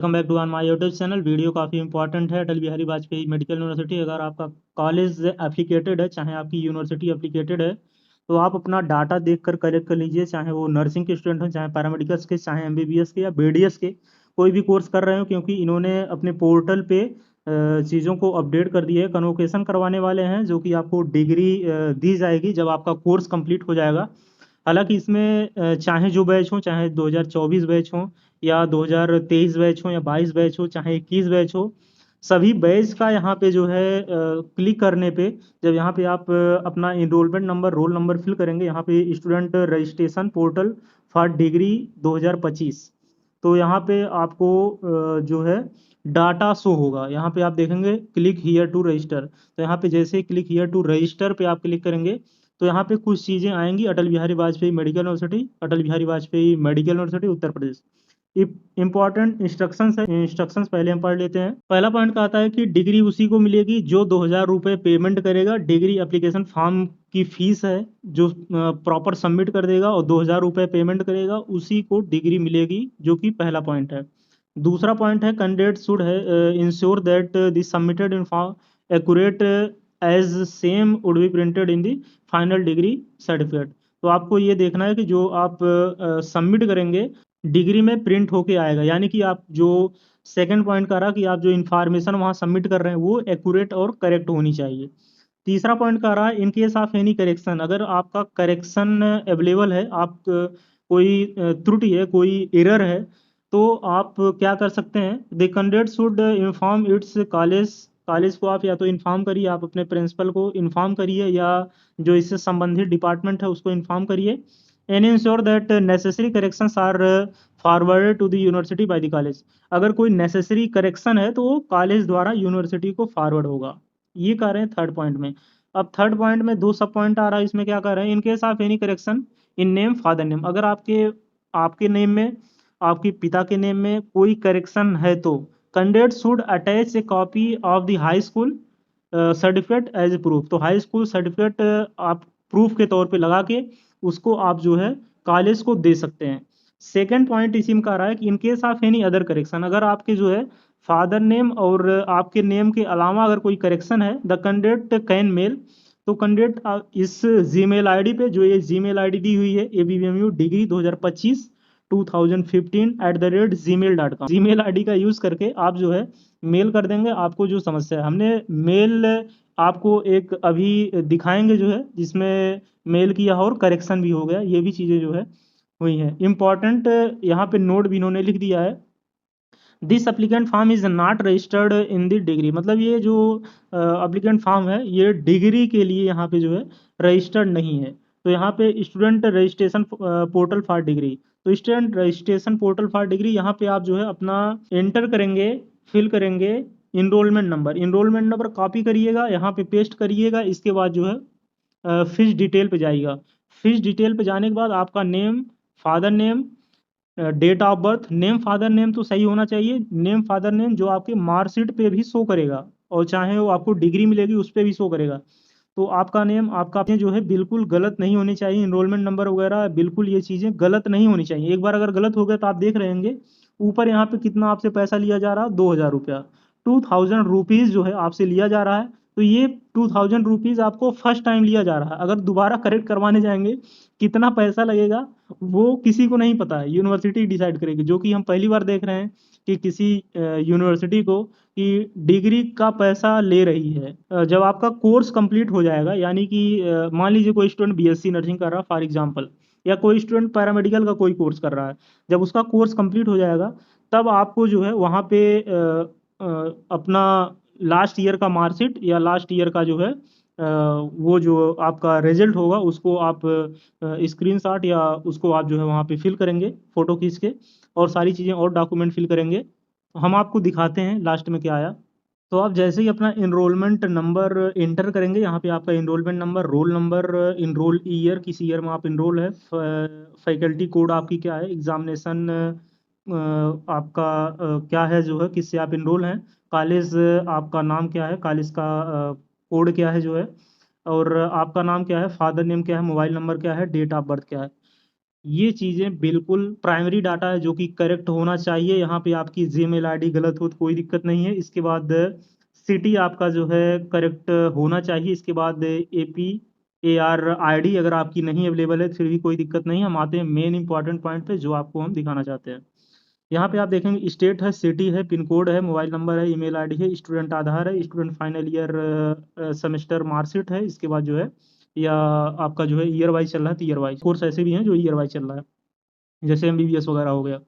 Welcome back to on my YouTube channel. Video काफ़ी important है। Atal Bihari Vajpayee medical university, अगर आपका कॉलेज एप्लीकेटेड है, चाहे आपकी यूनिवर्सिटी एप्लीकेटेड है, तो आप अपना डाटा देख कर कलेक्ट कर लीजिए। चाहे वो नर्सिंग के स्टूडेंट हो, चाहे पैरामेडिकल्स के, चाहे एमबीबीएस के या बीडीएस के, कोई भी कोर्स कर रहे हो, क्योंकि इन्होंने अपने पोर्टल पे चीज़ों को अपडेट कर दिया है। कन्वोकेशन करवाने वाले हैं, जो कि आपको डिग्री दी जाएगी जब आपका कोर्स कंप्लीट हो जाएगा। हालांकि इसमें चाहे जो बैच हो, चाहे 2024 बैच हो या 2023 बैच हो या 22 बैच हो, चाहे 21 बैच हो, सभी बैच का यहाँ पे जो है क्लिक करने पे, जब यहाँ पे आप अपना enrollment number, roll number fill करेंगे, यहाँ पे student registration portal for degree 2025, तो यहाँ पे आपको जो है डाटा शो होगा। यहाँ पे आप देखेंगे क्लिक हियर टू रजिस्टर, तो यहाँ पे जैसे ही क्लिक हियर टू रजिस्टर पे आप क्लिक करेंगे, तो यहाँ पे कुछ चीज़ें आएंगी। अटल बिहारी वाजपेयी मेडिकल यूनिवर्सिटी, अटल Bihari Vajpayee medical university Uttar Pradesh. Important instructions है, इंस्ट्रक्शंस पहले हम पढ़ लेते हैं। पहला पॉइंट कहता है कि डिग्री उसी को मिलेगी जो 2,000 रुपये पेमेंट करेगा। डिग्री एप्लीकेशन फॉर्म की फीस है, जो प्रॉपर सबमिट कर देगा और 2,000 रुपये पेमेंट करेगा, उसी को डिग्री मिलेगी, जो कि पहला पॉइंट है। दूसरा पॉइंट है कैंडिडेट शुड है ensure that the submitted inform accurate as same would be printed in the final degree certificate. तो आपको ये देखना है कि जो आप सबमिट करेंगे डिग्री में प्रिंट होके आएगा, यानी कि आप जो सेकंड पॉइंट कह रहा कि आप जो इन्फॉर्मेशन वहाँ सबमिट कर रहे हैं वो एक्यूरेट और करेक्ट होनी चाहिए। तीसरा पॉइंट कह रहा है in case of any correction, अगर आपका करेक्शन अवेलेबल है, आप कोई त्रुटि है, कोई एरर है, तो आप क्या कर सकते हैं, the candidate should inform it's college. College को आप या तो इन्फॉर्म करिए, आप अपने प्रिंसिपल को इन्फॉर्म करिए, या जो इससे संबंधित डिपार्टमेंट है उसको इन्फॉर्म करिए। And ensure that necessary corrections are forwarded to the university by the college. अगर कोई नेसेसरी करेक्शन है तो वो कॉलेज द्वारा यूनिवर्सिटी को फॉरवर्ड होगा। ये कह रहे हैं थर्ड पॉइंट में। अब थर्ड पॉइंट में दो सब पॉइंट आ रहा है, इसमें क्या कह रहे हैं, in case of any correction in name father name, अगर आपके आपके नेम में, आपके पिता के नेम में कोई करेक्शन है, तो candidate should attach a copy of the high school certificate as a proof. तो हाई स्कूल सर्टिफिकेट आप प्रूफ के तौर पे लगा के उसको आप जो है कॉलेज को दे सकते हैं। सेकेंड पॉइंट इसी में कह रहा है कि in case of any other correction, अगर आपके जो है फादर नेम और आपके नेम के अलावा अगर कोई करेक्शन है, द कैंडिडेट कैन मेल। तो कैंडिडेट इस जीमेल आईडी पे, जो ये जीमेल आईडी दी हुई है ABVMU degree 2025 2015 @gmail.com, Gmail ID का यूज करके आप जो है मेल कर देंगे। आपको जो समस्या है, हमने मेल आपको एक अभी दिखाएंगे जो है, जिसमें मेल किया और करेक्शन भी हो गया, ये भी चीज़ें जो है हुई हैं। इम्पॉर्टेंट यहाँ पे नोट भी इन्होंने लिख दिया है, this applicant form is not registered in the degree. मतलब ये जो अप्लीकेंट फॉर्म है, ये डिग्री के लिए यहाँ पे जो है रजिस्टर्ड नहीं है। तो यहाँ पे student registration portal for degree, तो student registration portal for degree, यहाँ पे आप जो है अपना एंटर करेंगे, फिल करेंगे enrollment number. Enrollment number copy करिएगा, यहाँ पे पेस्ट करिएगा। इसके बाद जो है फीस डिटेल पे जाइएगा। फीस डिटेल पे जाने के बाद आपका name, father name, date of birth, name father name तो सही होना चाहिए। नेम फादर नेम जो आपके मार्कशीट पे भी शो करेगा, और चाहे वो आपको डिग्री मिलेगी उस पर भी शो करेगा। तो आपका नेम, आपका जो है बिल्कुल गलत नहीं होनी चाहिए। इनरोलमेंट नंबर वगैरह बिल्कुल ये चीज़ें गलत नहीं होनी चाहिए। एक बार अगर गलत हो गया तो आप देख रहे होंगे ऊपर यहाँ पे कितना आपसे पैसा लिया जा रहा है, 2,000 रुपया, 2,000 रुपीज़ जो है आपसे लिया जा रहा है। तो ये 2,000 रुपीज़ आपको फर्स्ट टाइम लिया जा रहा है। अगर दोबारा करेक्ट करवाने जाएंगे कितना पैसा लगेगा वो किसी को नहीं पता है, यूनिवर्सिटी डिसाइड करेगी। जो कि हम पहली बार देख रहे हैं कि किसी यूनिवर्सिटी को कि डिग्री का पैसा ले रही है। जब आपका कोर्स कंप्लीट हो जाएगा, यानी कि मान लीजिए कोई स्टूडेंट BSc नर्सिंग कर रहा है फॉर एग्जांपल, या कोई स्टूडेंट पैरामेडिकल का कोई कोर्स कर रहा है, जब उसका कोर्स कंप्लीट हो जाएगा तब आपको जो है वहाँ पे अपना लास्ट ईयर का मार्कशीट या लास्ट ईयर का जो है वो जो आपका रिजल्ट होगा उसको आप स्क्रीनशॉट या उसको आप जो है वहाँ पे फिल करेंगे फोटो खींच के, और सारी चीज़ें और डॉक्यूमेंट फिल करेंगे। हम आपको दिखाते हैं लास्ट में क्या आया। तो आप जैसे ही अपना इनरोलमेंट नंबर इंटर करेंगे, यहाँ पे आपका enrollment number, roll number, enroll year, किस ईयर में आप इनरोल है, फैकल्टी कोड आपकी क्या है, एग्जामिनेशन आपका क्या है, जो है किससे आप इनरोल हैं, कॉलेज आपका नाम क्या है, कॉलेज का कोड क्या है जो है, और आपका नाम क्या है, फादर नेम क्या है, मोबाइल नंबर क्या है, डेट ऑफ बर्थ क्या है। ये चीज़ें बिल्कुल प्राइमरी डाटा है जो कि करेक्ट होना चाहिए। यहाँ पे आपकी जीमेल आईडी गलत हो तो कोई दिक्कत नहीं है। इसके बाद सिटी आपका जो है करेक्ट होना चाहिए। इसके बाद APAR आईडी अगर आपकी नहीं अवेलेबल है फिर भी कोई दिक्कत नहीं है। हम आते हैं मेन इंपॉर्टेंट पॉइंट पे जो आपको हम दिखाना चाहते हैं। यहाँ पे आप देखेंगे स्टेट है, सिटी है, पिन कोड है, मोबाइल नंबर है, ईमेल आईडी है, स्टूडेंट आधार है, student final year semester marksheet है। इसके बाद जो है या आपका जो है ईयर वाइज चल रहा है तो ईयर वाइज कोर्स ऐसे भी हैं जो ईयर वाइज चल रहा है, जैसे MBBS वगैरह हो गया।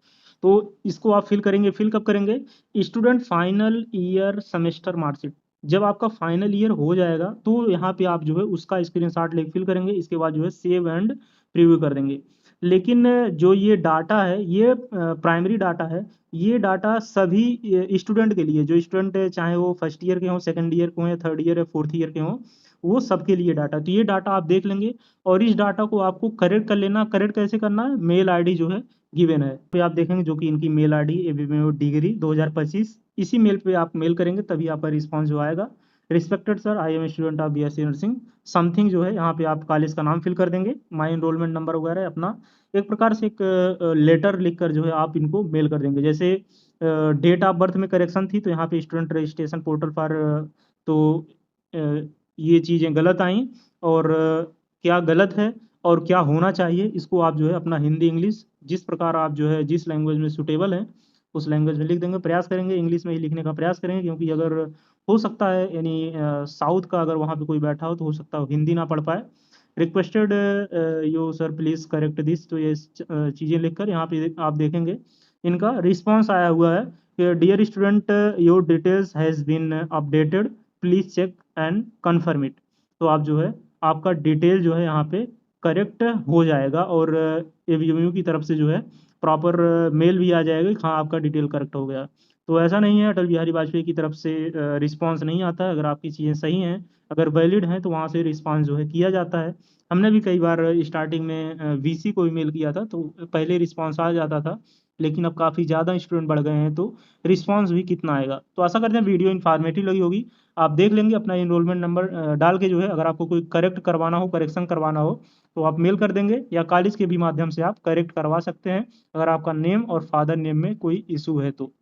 तो इसको आप फिल करेंगे। फिल कब करेंगे? Student final year semester marksheet जब आपका फाइनल ईयर हो जाएगा तो यहाँ पे आप जो है उसका स्क्रीनशॉट लेके फिल करेंगे। इसके बाद जो है सेव एंड प्रीव्यू कर देंगे। लेकिन जो ये डाटा है ये प्राइमरी डाटा है। ये डाटा सभी स्टूडेंट के लिए, जो स्टूडेंट चाहे वो फर्स्ट ईयर के हों, सेकंड ईयर के हों, या थर्ड ईयर या फोर्थ ईयर के हों, वो सबके लिए डाटा। तो ये डाटा आप देख लेंगे और इस डाटा को आपको करेक्ट कर लेना। करेक्ट कैसे करना है? मेल आईडी जो है गिवन है पे आप देखेंगे जो कि इनकी मेल आईडी एबीएमयू डिग्री 2025, इसी मेल पे आप मेल करेंगे तभी आपका रिस्पांस जो आएगा। Respected sir, I am student of BSc nursing something जो है यहाँ पे आप कॉलेज का नाम फिल कर देंगे, माई एनरोलमेंट नंबर वगैरह अपना एक प्रकार से एक लेटर लिखकर जो है आप इनको मेल कर देंगे। जैसे डेट ऑफ बर्थ में करेक्शन थी तो यहाँ पे स्टूडेंट रजिस्ट्रेशन पोर्टल पर तो अ, ये चीज़ें गलत आई। और क्या गलत है और क्या होना चाहिए इसको आप जो है अपना हिंदी इंग्लिश जिस प्रकार आप जो है जिस लैंग्वेज में सूटेबल है उस लैंग्वेज में लिख देंगे। प्रयास करेंगे इंग्लिश में ही लिखने का प्रयास करेंगे, क्योंकि अगर हो सकता है यानी साउथ का अगर वहाँ पे कोई बैठा हो तो हो सकता है वो हिंदी ना पढ़ पाए। Requested you sir please correct this. तो ये चीज़ें लिखकर यहाँ पे आप देखेंगे इनका रिस्पॉन्स आया हुआ है कि dear student your details has been updated, please check and confirm it. तो आप जो है आपका डिटेल जो है यहाँ पे करेक्ट हो जाएगा और एवीएमयू की तरफ से जो है प्रॉपर मेल भी आ जाएगा कि हाँ आपका डिटेल करेक्ट हो गया। तो ऐसा नहीं है अटल बिहारी वाजपेयी की तरफ से रिस्पांस नहीं आता है। अगर आपकी चीज़ें सही हैं, अगर वैलिड हैं, तो वहाँ से रिस्पांस जो है किया जाता है। हमने भी कई बार स्टार्टिंग में VC को ईमेल किया था तो पहले रिस्पांस आ जाता था, लेकिन अब काफ़ी ज़्यादा स्टूडेंट बढ़ गए हैं तो रिस्पांस भी कितना आएगा। तो आशा करते हैं वीडियो इन्फॉर्मेटिव लगी होगी। आप देख लेंगे अपना इनरोलमेंट नंबर डाल के जो है अगर आपको कोई करेक्ट करवाना हो, करेक्शन करवाना हो तो आप मेल कर देंगे या कॉलेज के भी माध्यम से आप करेक्ट करवा सकते हैं अगर आपका नेम और फादर नेम में कोई इशू है तो।